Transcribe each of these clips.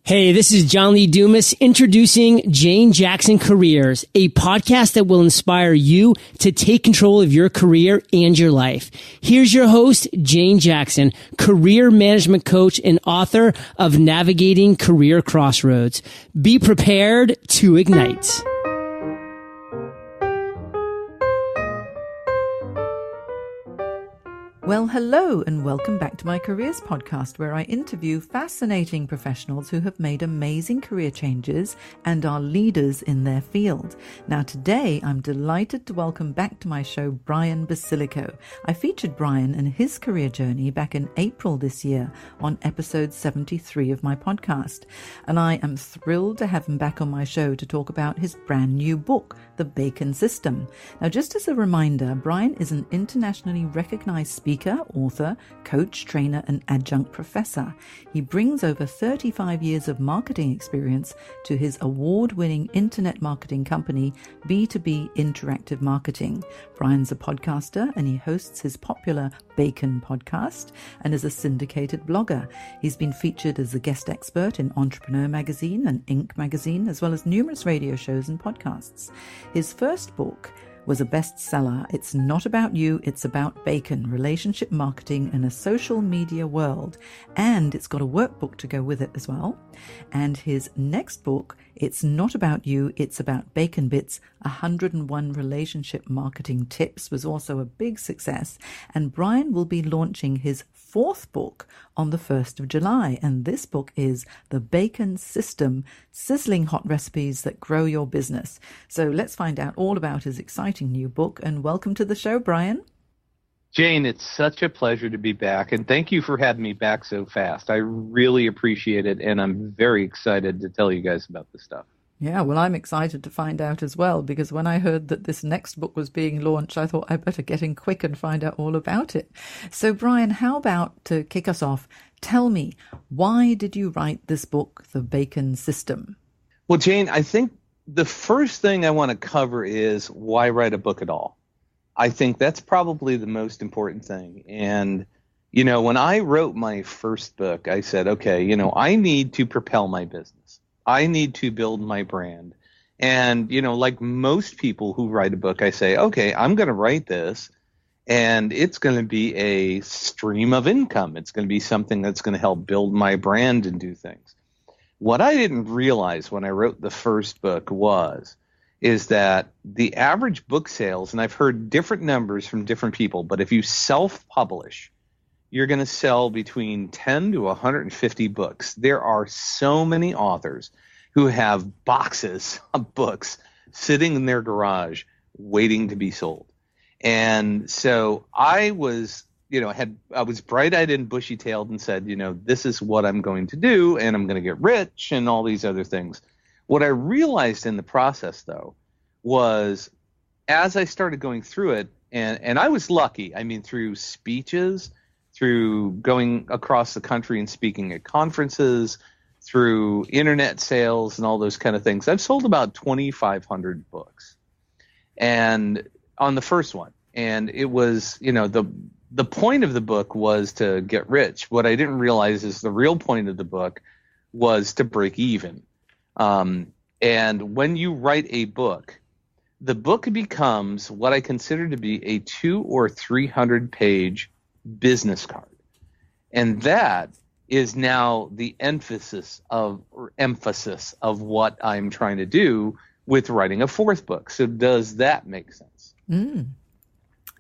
Hey, this is John Lee Dumas introducing Jane Jackson Careers, a podcast that will inspire you to take control of your career and your life. Here's your host, Jane Jackson, career management coach and author of Navigating Career Crossroads. Be prepared to ignite. Well, hello and welcome back to my Careers podcast, where I interview fascinating professionals who have made amazing career changes and are leaders in their field. Now today, I'm delighted to welcome back to my show Brian Basilico. I featured Brian and his career journey back in April this year on episode 73 of my podcast. And I am thrilled to have him back on my show to talk about his brand new book, The Bacon System. Now, just as a reminder, Brian is an internationally recognized speaker, author, coach, trainer, and adjunct professor. He brings over 35 years of marketing experience to his award-winning internet marketing company, B2B Interactive Marketing. Brian's a podcaster and he hosts his popular Bacon podcast and is a syndicated blogger. He's been featured as a guest expert in Entrepreneur Magazine and Inc. Magazine, as well as numerous radio shows and podcasts. His first book was a bestseller. It's Not About You, It's About Bacon, Relationship Marketing in a Social Media World. And it's got a workbook to go with it as well. And his next book, It's Not About You, It's About Bacon Bits, 101 Relationship Marketing Tips, was also a big success. And Brian will be launching his fourth book on the 1st of July. And this book is The Bacon System, Sizzling Hot Recipes That Grow Your Business. So let's find out all about his exciting new book. And welcome to the show, Brian. Jane, it's such a pleasure to be back. And thank you for having me back so fast. I really appreciate it. And I'm very excited to tell you guys about this stuff. Yeah, well, I'm excited to find out as well, because when I heard that this next book was being launched, I thought I better get in quick and find out all about it. So, Brian, how about, to kick us off, tell me, why did you write this book, The Bacon System? Well, Jane, I think the first thing I want to cover is why write a book at all. I think that's probably the most important thing. And, you know, when I wrote my first book, I said, okay, you know, I need to propel my business. I need to build my brand. And, you know, like most people who write a book, I say, okay, I'm going to write this and it's going to be a stream of income. It's going to be something that's going to help build my brand and do things. What I didn't realize when I wrote the first book is that the average book sales, and I've heard different numbers from different people, but if you self-publish, you're going to sell between 10 to 150 books. There are so many authors who have boxes of books sitting in their garage waiting to be sold. And so I was, you know, I was bright-eyed and bushy-tailed and said, you know, this is what I'm going to do, and I'm going to get rich and all these other things. What I realized in the process, though, was as I started going through it, and I was lucky, I mean, through speeches, through going across the country and speaking at conferences, through internet sales and all those kind of things. I've sold about 2,500 books, and on the first one. And it was, you know, the point of the book was to get rich. What I didn't realize is the real point of the book was to break even. And when you write a book, the book becomes what I consider to be a 200 or 300 page business card. And that is now the emphasis of what I'm trying to do with writing a fourth book. So does that make sense?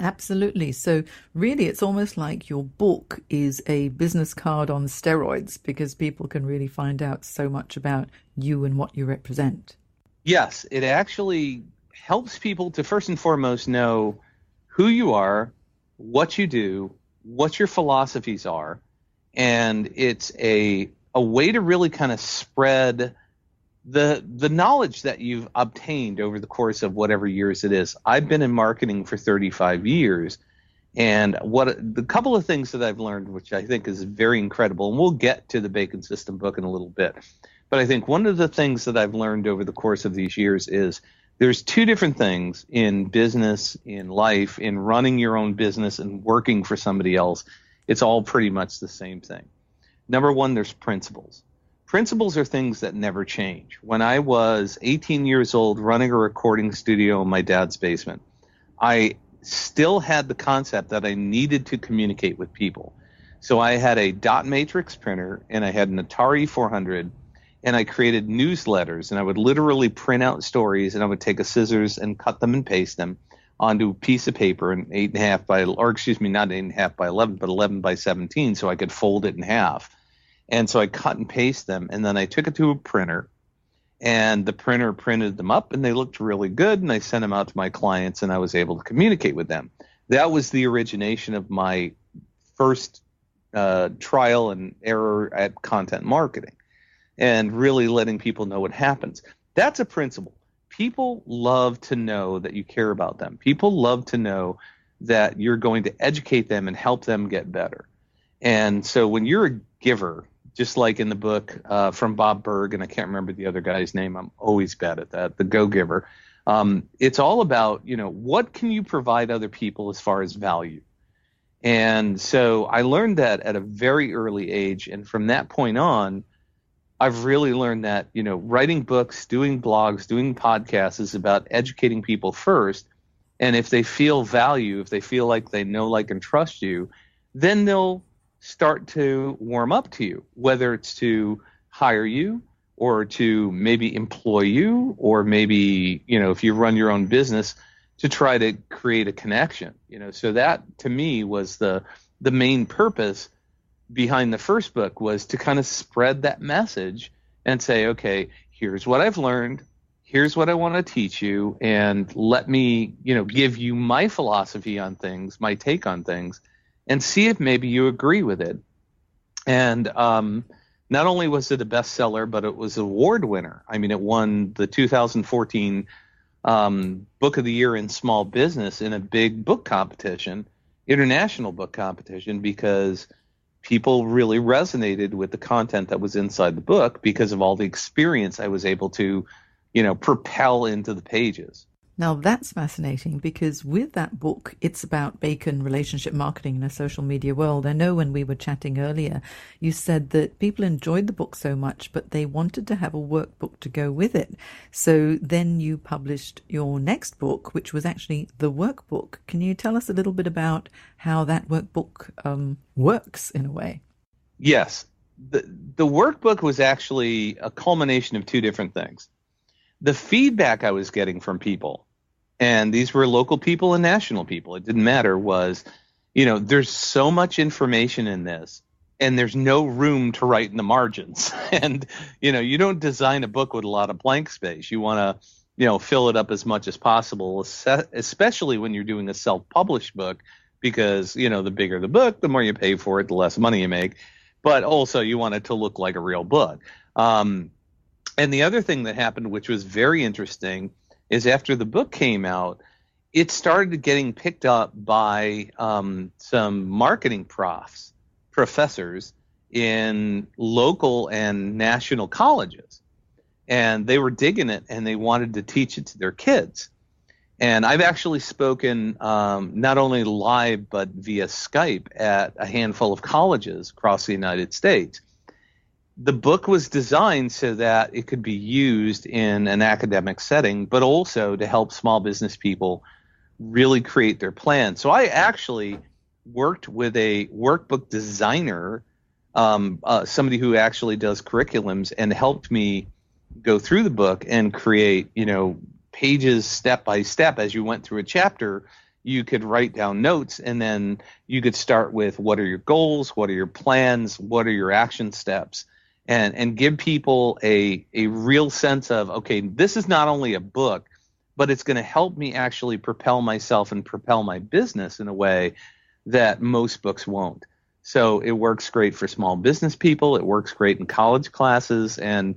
Absolutely. So really, it's almost like your book is a business card on steroids, because people can really find out so much about you and what you represent. Yes, it actually helps people to first and foremost know who you are, what you do, what your philosophies are, and it's a way to really kind of spread the knowledge that you've obtained over the course of whatever years it is. I've been in marketing for 35 years, and the couple of things that I've learned, which I think is very incredible, and we'll get to the Bacon System book in a little bit, but I think one of the things that I've learned over the course of these years is there's two different things in business, in life, in running your own business and working for somebody else. It's all pretty much the same thing. Number one, there's principles. Principles are things that never change. When I was 18 years old running a recording studio in my dad's basement, I still had the concept that I needed to communicate with people. So I had a dot matrix printer and I had an Atari 400, and I created newsletters, and I would literally print out stories, and I would take a scissors and cut them and paste them onto a piece of paper, and not 8.5 by 11, but 11 by 17, so I could fold it in half. And so I cut and paste them, and then I took it to a printer, and the printer printed them up, and they looked really good, and I sent them out to my clients, and I was able to communicate with them. That was the origination of my first trial and error at content marketing, and really letting people know what happens. That's a principle. People love to know that you care about them. People love to know that you're going to educate them and help them get better. And so when you're a giver, just like in the book from Bob Berg, and I can't remember the other guy's name, I'm always bad at that, the Go-Giver, it's all about, what can you provide other people as far as value? And so I learned that at a very early age, and from that point on, I've really learned that, writing books, doing blogs, doing podcasts is about educating people first. And if they feel value, if they feel like they know, like, and trust you, then they'll start to warm up to you, whether it's to hire you or to maybe employ you, or maybe, if you run your own business, to try to create a connection. So that to me was the main purpose behind the first book, was to kind of spread that message and say, okay, here's what I've learned, here's what I want to teach you, and let me, give you my philosophy on things, my take on things, and see if maybe you agree with it. And not only was it a bestseller, but it was an award winner. I mean, it won the 2014 Book of the Year in Small Business in a big book competition, international book competition, because people really resonated with the content that was inside the book because of all the experience I was able to, propel into the pages. Now that's fascinating, because with that book, it's about bacon relationship marketing in a social media world. I know when we were chatting earlier, you said that people enjoyed the book so much, but they wanted to have a workbook to go with it. So then you published your next book, which was actually the workbook. Can you tell us a little bit about how that workbook works in a way? Yes. The workbook was actually a culmination of two different things. The feedback I was getting from people, and these were local people and national people, it didn't matter, was, there's so much information in this, and there's no room to write in the margins. And, you don't design a book with a lot of blank space. You want to, fill it up as much as possible, especially when you're doing a self-published book, because, the bigger the book, the more you pay for it, the less money you make. But also you want it to look like a real book. And the other thing that happened, which was very interesting, is after the book came out, it started getting picked up by some marketing professors in local and national colleges. And they were digging it, and they wanted to teach it to their kids. And I've actually spoken not only live but via Skype at a handful of colleges across the United States. The book was designed so that it could be used in an academic setting, but also to help small business people really create their plan. So I actually worked with a workbook designer, somebody who actually does curriculums, and helped me go through the book and create, pages step by step. As you went through a chapter, you could write down notes, and then you could start with what are your goals, what are your plans, what are your action steps, and give people a real sense of, okay, this is not only a book, but it's going to help me actually propel myself and propel my business in a way that most books won't. So it works great for small business people. It works great in college classes, and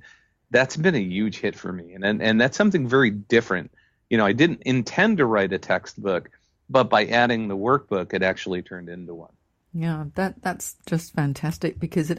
that's been a huge hit for me. And that's something very different. I didn't intend to write a textbook, but by adding the workbook, it actually turned into one. Yeah, that's just fantastic because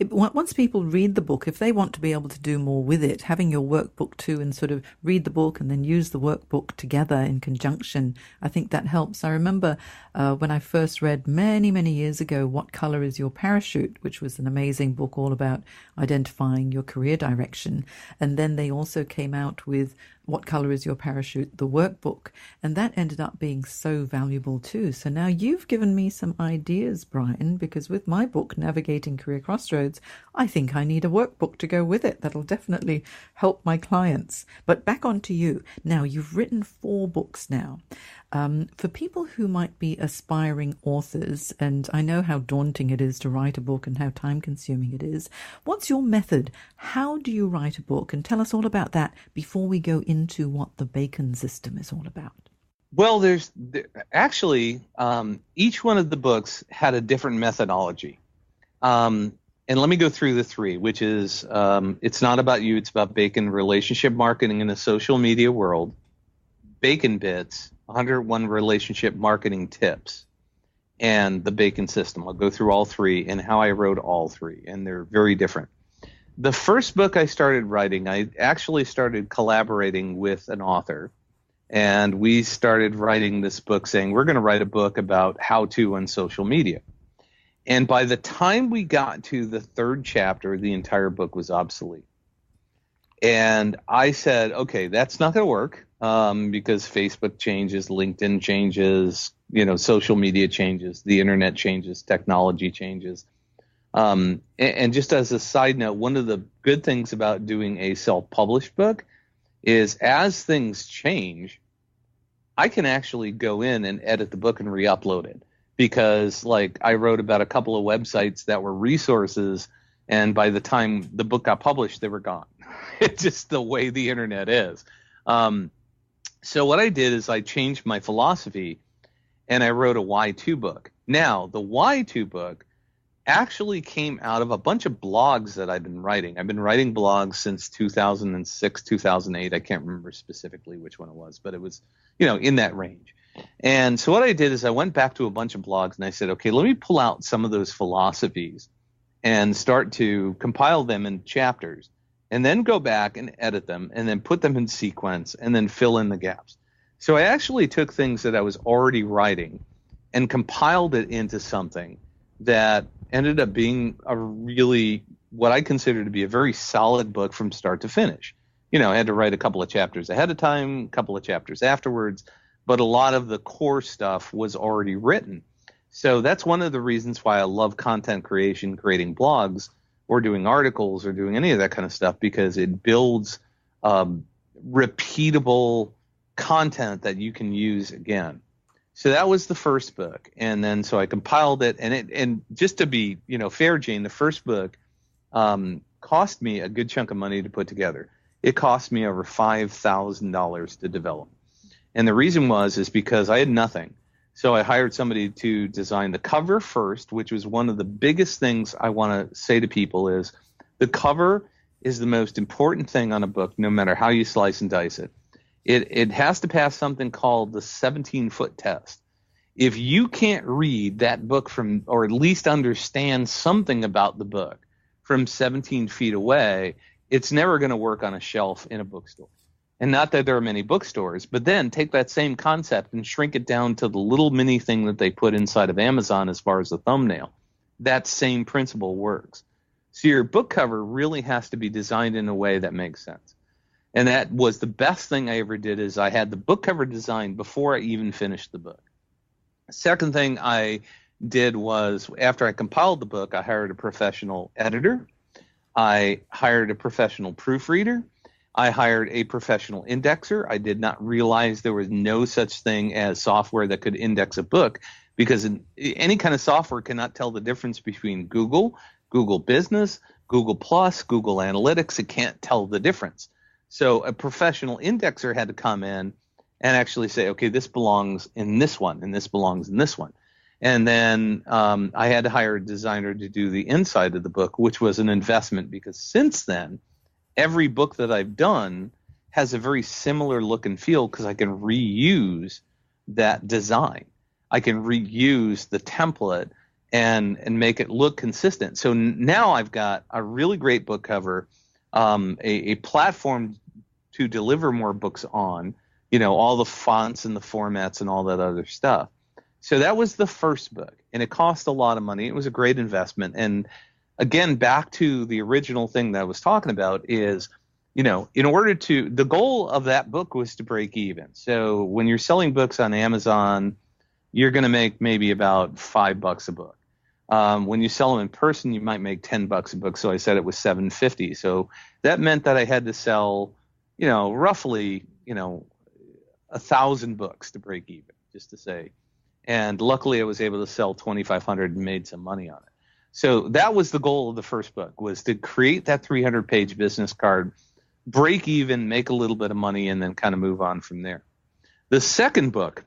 once people read the book, if they want to be able to do more with it, having your workbook too and sort of read the book and then use the workbook together in conjunction, I think that helps. I remember when I first read many, many years ago, What Color is Your Parachute, which was an amazing book all about identifying your career direction. And then they also came out with What Color is Your Parachute, the workbook. And that ended up being so valuable too. So now you've given me some ideas, Brian, because with my book, Navigating Career Crossroads, I think I need a workbook to go with it. That'll definitely help my clients. But back on to you. Now, you've written 4 books now. For people who might be aspiring authors, and I know how daunting it is to write a book and how time-consuming it is, what's your method? How do you write a book? And tell us all about that before we go into what the Bacon system is all about. Well, actually, each one of the books had a different methodology. And let me go through the 3, which is It's Not About You, It's About Bacon, Relationship Marketing in a Social Media World, Bacon Bits, 101 Relationship Marketing Tips, and the Bacon System. I'll go through all 3 and how I wrote all 3, and they're very different. The first book I started writing, I actually started collaborating with an author, and we started writing this book saying, we're going to write a book about how-to on social media. And by the time we got to the 3rd chapter, the entire book was obsolete. And I said, okay, that's not going to work because Facebook changes, LinkedIn changes, social media changes, the internet changes, technology changes. And just as a side note, one of the good things about doing a self-published book is as things change, I can actually go in and edit the book and re-upload it. Because I wrote about a couple of websites that were resources, and by the time the book got published, they were gone. It's just the way the internet is. So what I did is I changed my philosophy, and I wrote a Y2 book. Now, the Y2 book actually came out of a bunch of blogs that I've been writing. I've been writing blogs since 2006, 2008. I can't remember specifically which one it was, but it was, in that range. And so what I did is I went back to a bunch of blogs and I said, okay, let me pull out some of those philosophies and start to compile them in chapters and then go back and edit them and then put them in sequence and then fill in the gaps. So I actually took things that I was already writing and compiled it into something that ended up being a really, what I consider to be a very solid book from start to finish. I had to write a couple of chapters ahead of time, a couple of chapters afterwards, but a lot of the core stuff was already written. So that's one of the reasons why I love content creation, creating blogs or doing articles or doing any of that kind of stuff, because it builds repeatable content that you can use again. So that was the first book. And then so I compiled it, and just to be, fair, Jane, the first book cost me a good chunk of money to put together. It cost me over $5,000 to develop. And the reason is because I had nothing. So I hired somebody to design the cover first, which was one of the biggest things I want to say to people is the cover is the most important thing on a book, no matter how you slice and dice it. It has to pass something called the 17-foot test. If you can't read that book or at least understand something about the book from 17 feet away, it's never going to work on a shelf in a bookstore. And not that there are many bookstores, but then take that same concept and shrink it down to the little mini thing that they put inside of Amazon as far as the thumbnail. That same principle works. So your book cover really has to be designed in a way that makes sense. And that was the best thing I ever did, is I had the book cover designed before I even finished the book. Second thing I did was, after I compiled the book, I hired a professional editor. I hired a professional proofreader. I hired a professional indexer. I did not realize there was no such thing as software that could index a book, because any kind of software cannot tell the difference between Google, Google Business, Google Plus, Google Analytics. It can't tell the difference. So a professional indexer had to come in and actually say, okay, this belongs in this one, and this belongs in this one. And then I had to hire a designer to do the inside of the book, which was an investment, because since then, every book that I've done has a very similar look and feel because I can reuse that design. I can reuse the template and make it look consistent. So now I've got a really great book cover, a platform to deliver more books on, all the fonts and the formats and all that other stuff. So that was the first book, and it cost a lot of money. It was a great investment. And again, back to the original thing that I was talking about is, the goal of that book was to break even. So when you're selling books on Amazon, you're going to make maybe about $5 a book. When you sell them in person, you might make $10 a book. So I said it was $7.50. So that meant that I had to sell, roughly, 1,000 books to break even, just to say. And luckily, I was able to sell 2,500 and made some money on it. So that was the goal of the first book, was to create that 300-page business card, break even, make a little bit of money, and then kind of move on from there. The second book,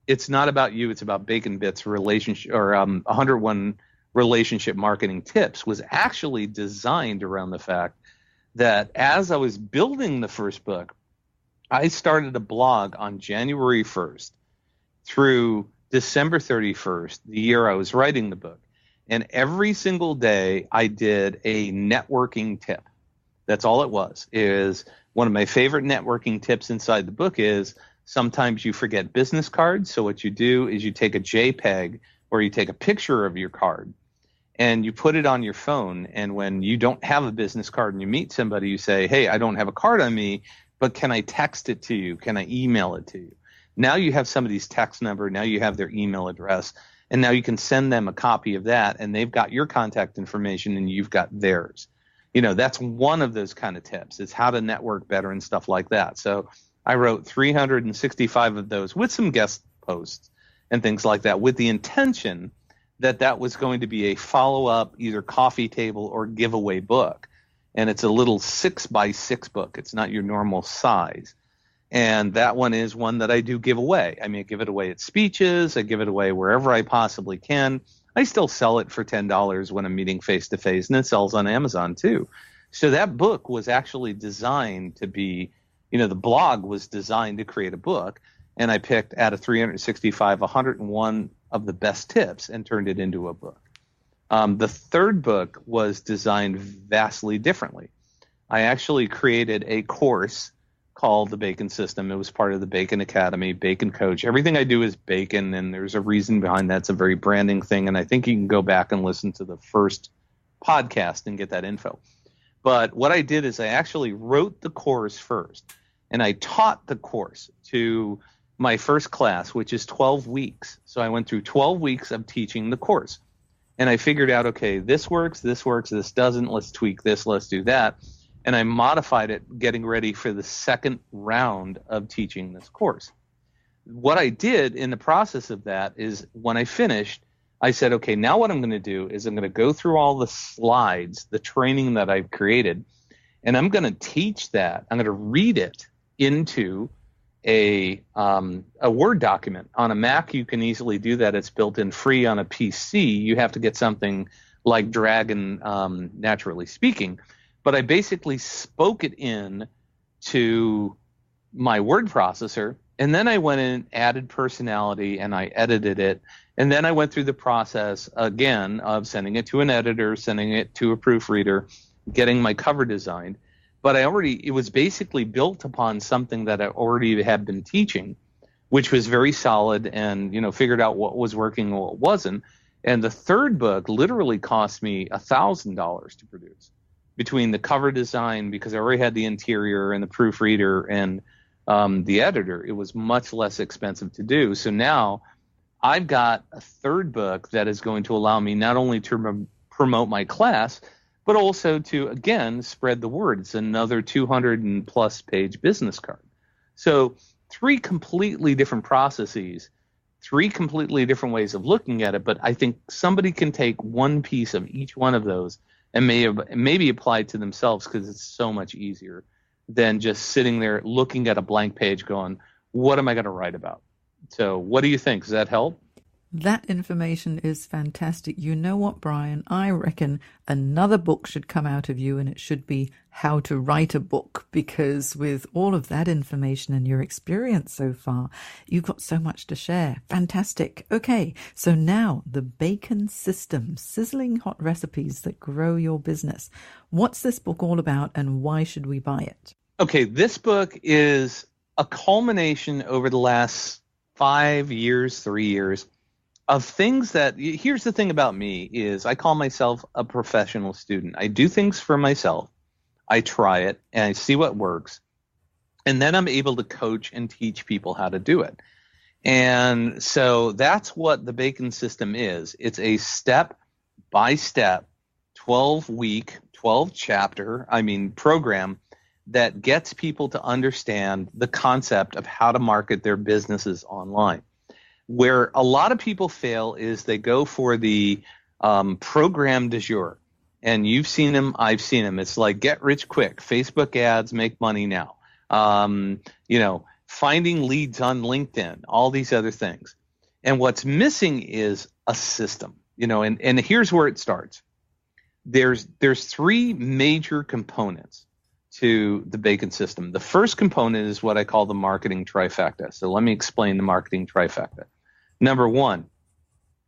it's not about you, it's about Bacon Bits relationship, or 101 relationship marketing tips, was actually designed around the fact that as I was building the first book, I started a blog on January 1st through December 31st, the year I was writing the book. And every single day I did a networking tip. That's all it was. Is one of my favorite networking tips inside the book is sometimes you forget business cards. So what you do is you take a JPEG or you take a picture of your card and you put it on your phone. And when you don't have a business card and you meet somebody, you say, hey, I don't have a card on me, but can I text it to you? Can I email it to you? Now you have somebody's text number. Now you have their email address. And now you can send them a copy of that, and they've got your contact information and you've got theirs. That's one of those kind of tips. It's how to network better and stuff like that. So I wrote 365 of those with some guest posts and things like that, with the intention that that was going to be a follow-up, either coffee table or giveaway book. And it's a little 6x6 book. It's not your normal size. And that one is one that I do give away. I give it away at speeches. I give it away wherever I possibly can. I still sell it for $10 when I'm meeting face-to-face, and it sells on Amazon too. So that book was actually designed to be, the blog was designed to create a book, and I picked out of 365, 101 of the best tips and turned it into a book. The third book was designed vastly differently. I actually created a course called the Bacon System. It was part of the Bacon Academy, Bacon Coach. Everything I do is bacon, and there's a reason behind that. It's a very branding thing, and I think you can go back and listen to the first podcast and get that info. But what I did is I actually wrote the course first, and I taught the course to my first class, which is 12 weeks. So I went through 12 weeks of teaching the course, and I figured out, okay, this works, this doesn't, let's tweak this, let's do that. And I modified it getting ready for the second round of teaching this course. What I did in the process of that is when I finished, I said, okay, now what I'm going to do is I'm going to go through all the slides, the training that I've created, and I'm going to teach that. I'm going to read it into a Word document. On a Mac, you can easily do that. It's built in free. On a PC, you have to get something like Dragon, Naturally Speaking. But I basically spoke it in to my word processor, and then I went in and added personality, and I edited it. And then I went through the process again of sending it to an editor, sending it to a proofreader, getting my cover designed. But it was basically built upon something that I already had been teaching, which was very solid, and figured out what was working and what wasn't. And the third book literally cost me $1,000 to produce. Between the cover design, because I already had the interior and the proofreader and the editor, it was much less expensive to do. So now I've got a third book that is going to allow me not only to promote my class, but also to, again, spread the word. It's another 200+ page business card. So 3 completely different processes, 3 completely different ways of looking at it. But I think somebody can take one piece of each one of those and maybe apply it to themselves, because it's so much easier than just sitting there looking at a blank page going, what am I going to write about? So what do you think? Does that help? That information is fantastic. You know what, Brian? I reckon another book should come out of you, and it should be How to Write a Book, because with all of that information and your experience so far, you've got so much to share. Fantastic. Okay, so now the bacon system, sizzling hot recipes that grow your business. What's this book all about, and why should we buy it? Okay, this book is a culmination over the last 5 years, 3 years, of things that, here's the thing about me, is I call myself a professional student. I do things for myself. I try it and I see what works. And then I'm able to coach and teach people how to do it. And so that's what the bacon system is. It's a step-by-step, 12-week, 12-chapter, program that gets people to understand the concept of how to market their businesses online. Where a lot of people fail is they go for the program du jour. And you've seen them, I've seen them. It's like get rich quick, Facebook ads, make money now. Finding leads on LinkedIn, all these other things. And what's missing is a system, and here's where it starts. There's three major components to the bacon system. The first component is what I call the marketing trifecta. So let me explain the marketing trifecta. Number one,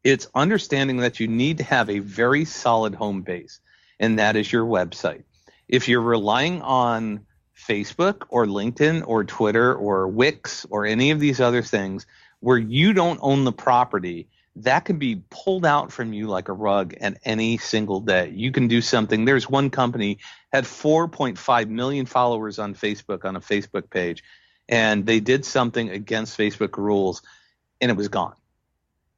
it's understanding that you need to have a very solid home base, and that is your website. If you're relying on Facebook or LinkedIn or Twitter or Wix or any of these other things where you don't own the property, that can be pulled out from you like a rug at any single day. You can do something. There's one company had 4.5 million followers on Facebook on a Facebook page, and they did something against Facebook rules, and it was gone.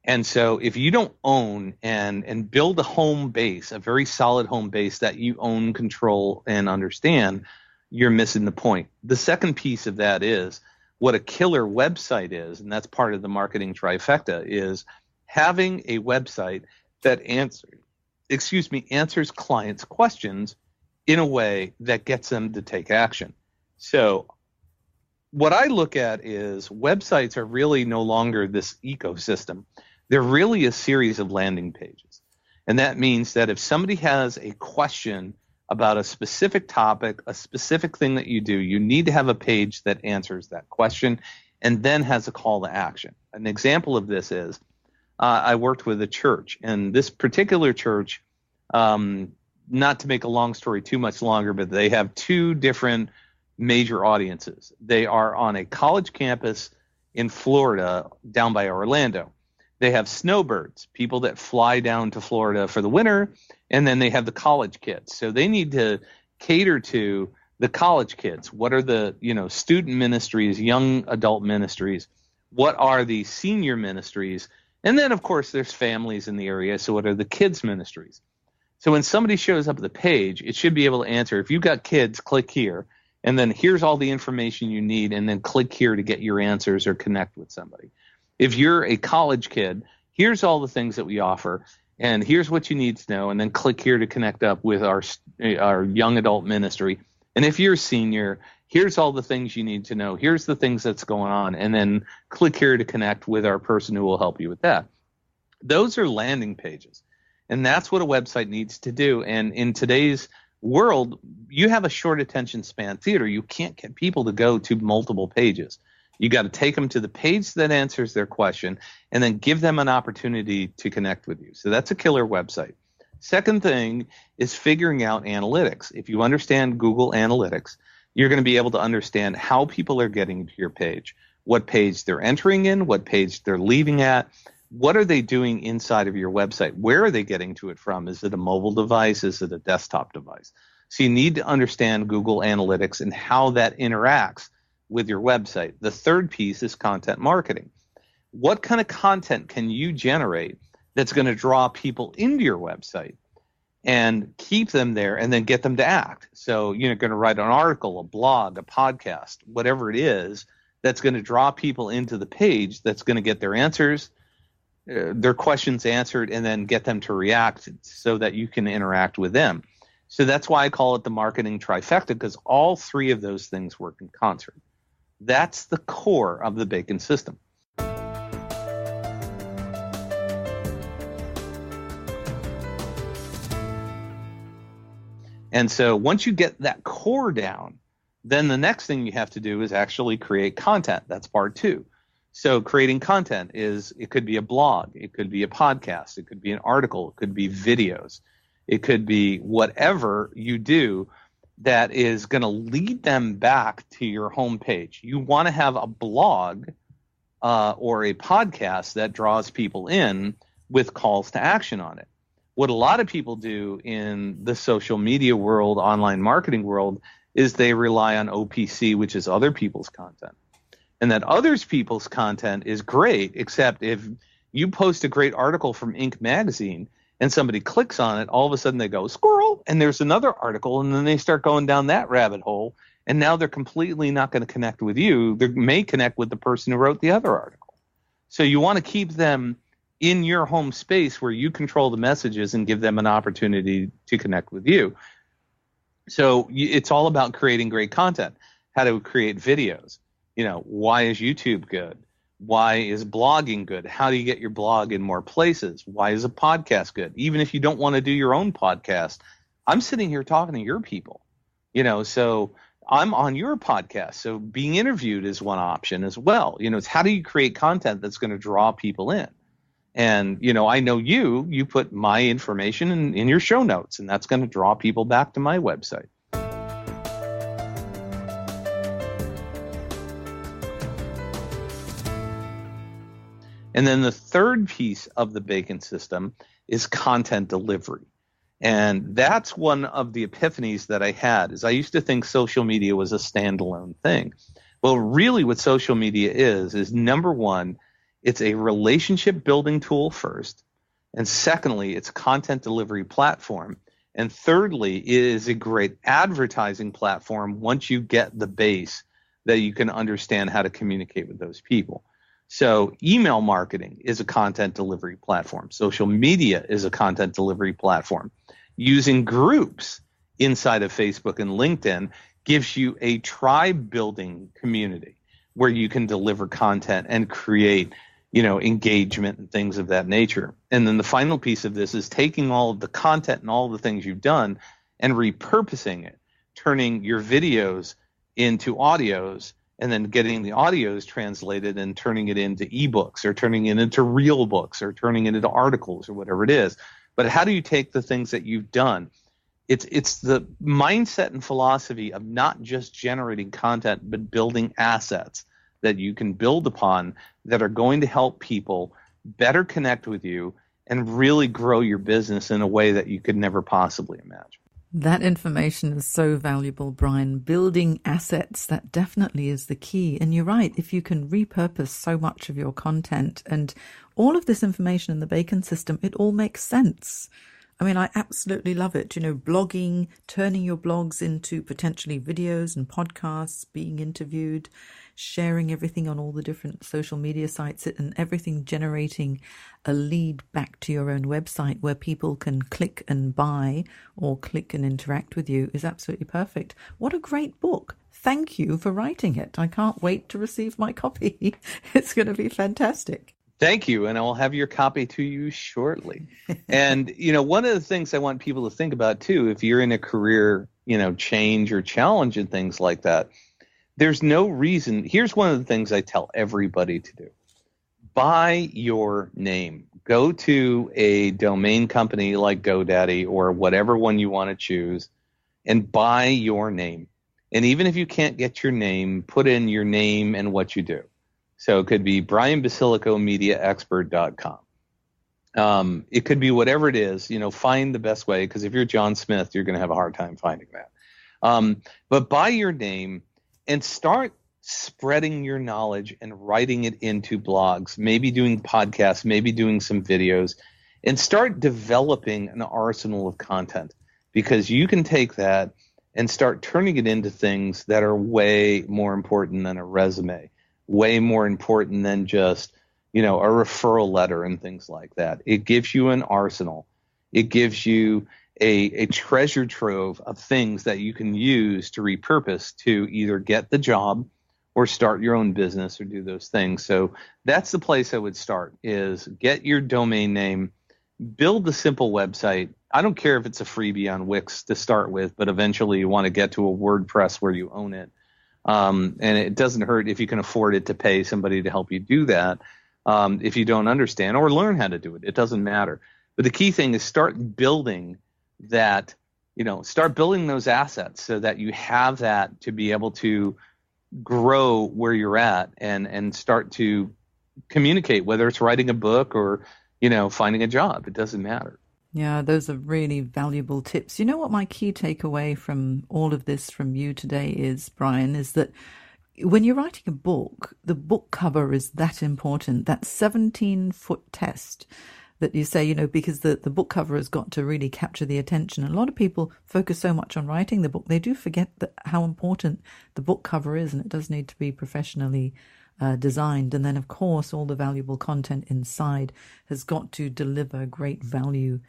And so if you don't own and build a home base, a very solid home base that you own, control, and understand, you're missing the point. The second piece of that is what a killer website is, and that's part of the marketing trifecta, is having a website that answers clients' questions in a way that gets them to take action. So what I look at is websites are really no longer this ecosystem. They're really a series of landing pages. And that means that if somebody has a question about a specific topic, a specific thing that you do, you need to have a page that answers that question and then has a call to action. An example of this is I worked with a church, and this particular church, not to make a long story too much longer, but they have two different major audiences. They are on a college campus in Florida down by Orlando. They have snowbirds, people that fly down to Florida for the winter, and then they have the college kids. So they need to cater to the college kids. What are the, student ministries, young adult ministries? What are the senior ministries? And then, of course, there's families in the area. So what are the kids ministries? So when somebody shows up at the page, it should be able to answer, if you've got kids, click here. And then here's all the information you need, and then click here to get your answers or connect with somebody. If you're a college kid, here's all the things that we offer, and here's what you need to know, and then click here to connect up with our young adult ministry. And if you're a senior, here's all the things you need to know. Here's the things that's going on, and then click here to connect with our person who will help you with that. Those are landing pages, and that's what a website needs to do. And in today's world, you have a short attention span theater. You can't get people to go to multiple pages. You got to take them to the page that answers their question and then give them an opportunity to connect with you. So that's a killer website. Second thing is figuring out analytics. If you understand Google Analytics, you're going to be able to understand how people are getting to your page, what page they're entering in, what page they're leaving at, what are they doing inside of your website, where are they getting to it from? Is it a mobile device? Is it a desktop device? So you need to understand Google Analytics and how that interacts with your website. The third piece is content marketing. What kind of content can you generate that's going to draw people into your website and keep them there and then get them to act? So you're going to write an article, a blog, a podcast, whatever it is that's going to draw people into the page, that's going to get their answers, their questions answered, and then get them to react so that you can interact with them. So that's why I call it the marketing trifecta, because all three of those things work in concert. That's the core of the bacon system. And so once you get that core down, then the next thing you have to do is actually create content. That's part 2. So creating content it could be a blog, it could be a podcast, it could be an article, it could be videos, it could be whatever you do that is going to lead them back to your homepage. You want to have a blog or a podcast that draws people in with calls to action on it. What a lot of people do in the social media world, online marketing world, is they rely on OPC, which is other people's content. And that other people's content is great, except if you post a great article from Inc. magazine and somebody clicks on it, all of a sudden they go, squirrel, and there's another article, and then they start going down that rabbit hole, and now they're completely not going to connect with you. They may connect with the person who wrote the other article. So you want to keep them in your home space where you control the messages and give them an opportunity to connect with you. So it's all about creating great content, how to create videos. Why is YouTube good? Why is blogging good? How do you get your blog in more places? Why is a podcast good? Even if you don't want to do your own podcast, I'm sitting here talking to your people, so I'm on your podcast. So being interviewed is one option as well. It's how do you create content that's going to draw people in? And, I know you put my information in your show notes, and that's going to draw people back to my website. And then the third piece of the Bacon system is content delivery. And that's one of the epiphanies that I had, is I used to think social media was a standalone thing. Well, really what social media is number one, it's a relationship building tool first. And secondly, it's a content delivery platform. And thirdly, it is a great advertising platform once you get the base that you can understand how to communicate with those people. So email marketing is a content delivery platform. Social media is a content delivery platform. Using groups inside of Facebook and LinkedIn gives you a tribe building community where you can deliver content and create, engagement and things of that nature. And then the final piece of this is taking all of the content and all the things you've done and repurposing it, turning your videos into audios, and then getting the audios translated and turning it into ebooks or turning it into real books or turning it into articles or whatever it is. But how do you take the things that you've done? It's the mindset and philosophy of not just generating content, but building assets that you can build upon that are going to help people better connect with you and really grow your business in a way that you could never possibly imagine. That information is so valuable, Brian. Building assets, that definitely is the key. And you're right, if you can repurpose so much of your content and all of this information in the Bacon system, it all makes sense. I mean, I absolutely love it. Blogging, turning your blogs into potentially videos and podcasts, being interviewed, sharing everything on all the different social media sites, and everything generating a lead back to your own website where people can click and buy or click and interact with you is absolutely perfect. What a great book. Thank you for writing it. I can't wait to receive my copy. It's going to be fantastic. Thank you, and I will have your copy to you shortly. And, one of the things I want people to think about, too, if you're in a career, change or challenge and things like that, there's no reason. Here's one of the things I tell everybody to do. Buy your name. Go to a domain company like GoDaddy or whatever one you want to choose and buy your name. And even if you can't get your name, put in your name and what you do. So it could be brianbasilicomediaexpert.com. It could be whatever it is, find the best way, because if you're John Smith, you're going to have a hard time finding that. But buy your name and start spreading your knowledge and writing it into blogs, maybe doing podcasts, maybe doing some videos, and start developing an arsenal of content, because you can take that and start turning it into things that are way more important than a resume, way more important than just, a referral letter and things like that. It gives you an arsenal. It gives you a treasure trove of things that you can use to repurpose to either get the job or start your own business or do those things. So that's the place I would start, is get your domain name, build the simple website. I don't care if it's a freebie on Wix to start with, but eventually you want to get to a WordPress where you own it. And it doesn't hurt if you can afford it to pay somebody to help you do that. If you don't understand or learn how to do it, it doesn't matter. But the key thing is start building that, start building those assets so that you have that to be able to grow where you're at and start to communicate, whether it's writing a book or, finding a job. It doesn't matter. Yeah, those are really valuable tips. You know what my key takeaway from all of this from you today is, Brian, is that when you're writing a book, the book cover is that important. That 17-foot test that you say, because the book cover has got to really capture the attention. And a lot of people focus so much on writing the book, they do forget how important the book cover is, and it does need to be professionally designed. And then, of course, all the valuable content inside has got to deliver great value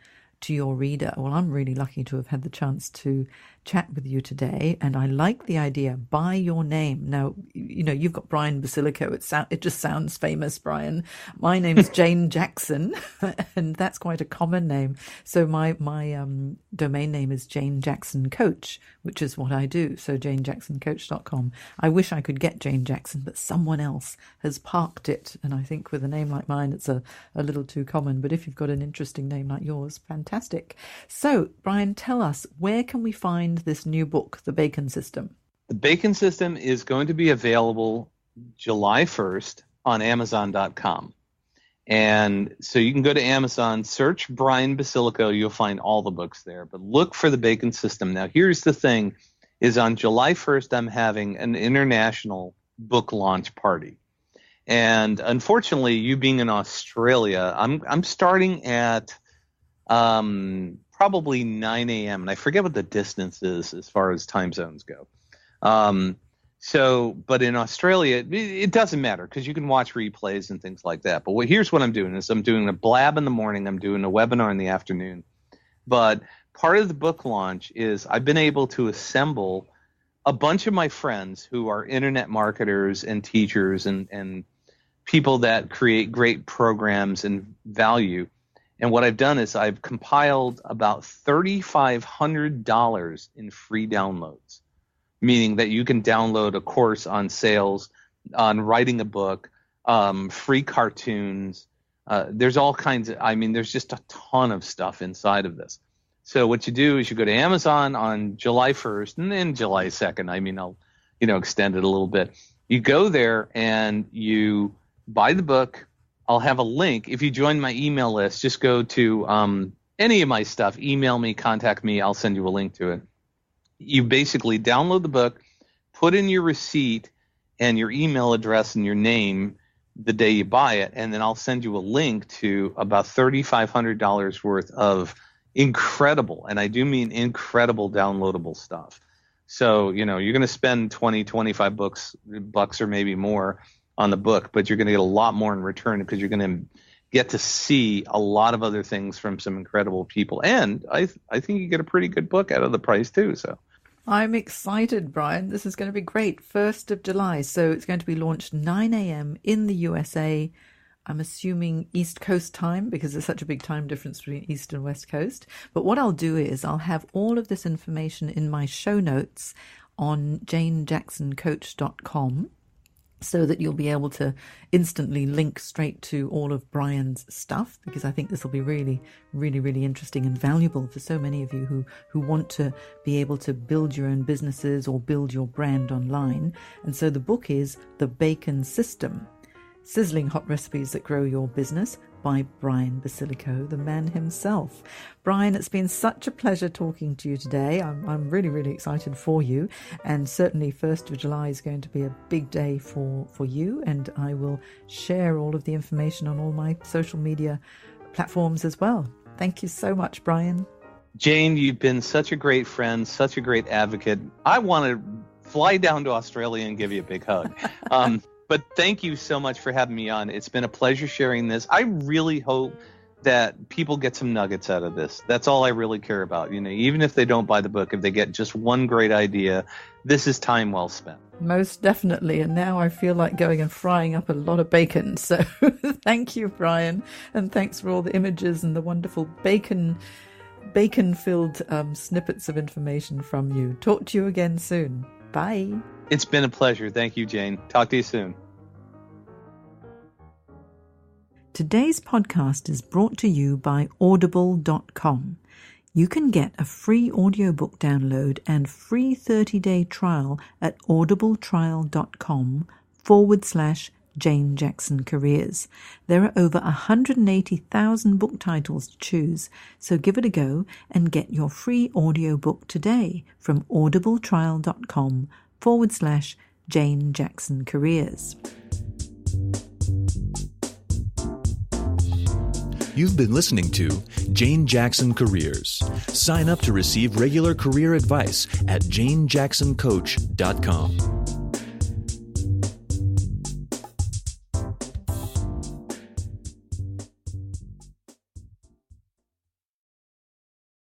to your reader. Well, I'm really lucky to have had the chance to chat with you today, and I like the idea, by your name. Now, you've got Brian Basilico. It just sounds famous, Brian. My name is Jane Jackson, and that's quite a common name. So my domain name is Jane Jackson Coach, which is what I do. So janejacksoncoach.com. I wish I could get Jane Jackson, but someone else has parked it, and I think with a name like mine, it's a little too common. But if you've got an interesting name like yours, fantastic. So, Brian, tell us, where can we find this new book, The Bacon System? The Bacon System is going to be available July 1st on Amazon.com. And so you can go to Amazon, search Brian Basilico, you'll find all the books there. But look for The Bacon System. Now, here's the thing, is on July 1st, I'm having an international book launch party. And unfortunately, you being in Australia, I'm starting at probably 9 a.m. And I forget what the distance is as far as time zones go. But in Australia, it doesn't matter because you can watch replays and things like that. But here's what I'm doing is I'm doing a blab in the morning. I'm doing a webinar in the afternoon. But part of the book launch is I've been able to assemble a bunch of my friends who are internet marketers and teachers and people that create great programs and value. And what I've done is I've compiled about $3,500 in free downloads, meaning that you can download a course on sales, on writing a book, free cartoons. There's all kinds of, there's just a ton of stuff inside of this. So what you do is you go to Amazon on July 1st and then July 2nd. I'll, extend it a little bit. You go there and you buy the book. I'll have a link. If you join my email list, just go to any of my stuff, email me, contact me. I'll send you a link to it. You basically download the book, put in your receipt and your email address and your name the day you buy it, and then I'll send you a link to about $3,500 worth of incredible, and I do mean incredible, downloadable stuff. So, you're going to spend 20, 25 bucks or maybe more on the book, but you're going to get a lot more in return because you're going to get to see a lot of other things from some incredible people. And I think you get a pretty good book out of the price too. So I'm excited, Brian. This is going to be great. 1st of July. So it's going to be launched 9 a.m. in the USA. I'm assuming East Coast time because there's such a big time difference between East and West Coast. But what I'll do is I'll have all of this information in my show notes on janejacksoncoach.com. so that you'll be able to instantly link straight to all of Brian's stuff, because I think this will be really, really, really interesting and valuable for so many of you who want to be able to build your own businesses or build your brand online. And so the book is The Bacon System, Sizzling Hot Recipes That Grow Your Business, by Brian Basilico, the man himself. Brian, it's been such a pleasure talking to you today. I'm really, really excited for you. And certainly 1st of July is going to be a big day for you. And I will share all of the information on all my social media platforms as well. Thank you so much, Brian. Jane, you've been such a great friend, such a great advocate. I want to fly down to Australia and give you a big hug. But thank you so much for having me on. It's been a pleasure sharing this. I really hope that people get some nuggets out of this. That's all I really care about. Even if they don't buy the book, if they get just one great idea, this is time well spent. Most definitely. And now I feel like going and frying up a lot of bacon. So thank you, Brian. And thanks for all the images and the wonderful bacon-filled snippets of information from you. Talk to you again soon. Bye. It's been a pleasure. Thank you, Jane. Talk to you soon. Today's podcast is brought to you by audible.com. You can get a free audiobook download and free 30-day trial at audibletrial.com/Jane Jackson Careers. There are over 180,000 book titles to choose, so give it a go and get your free audiobook today from audibletrial.com/Jane Jackson Careers. You've been listening to Jane Jackson Careers. Sign up to receive regular career advice at janejacksoncoach.com.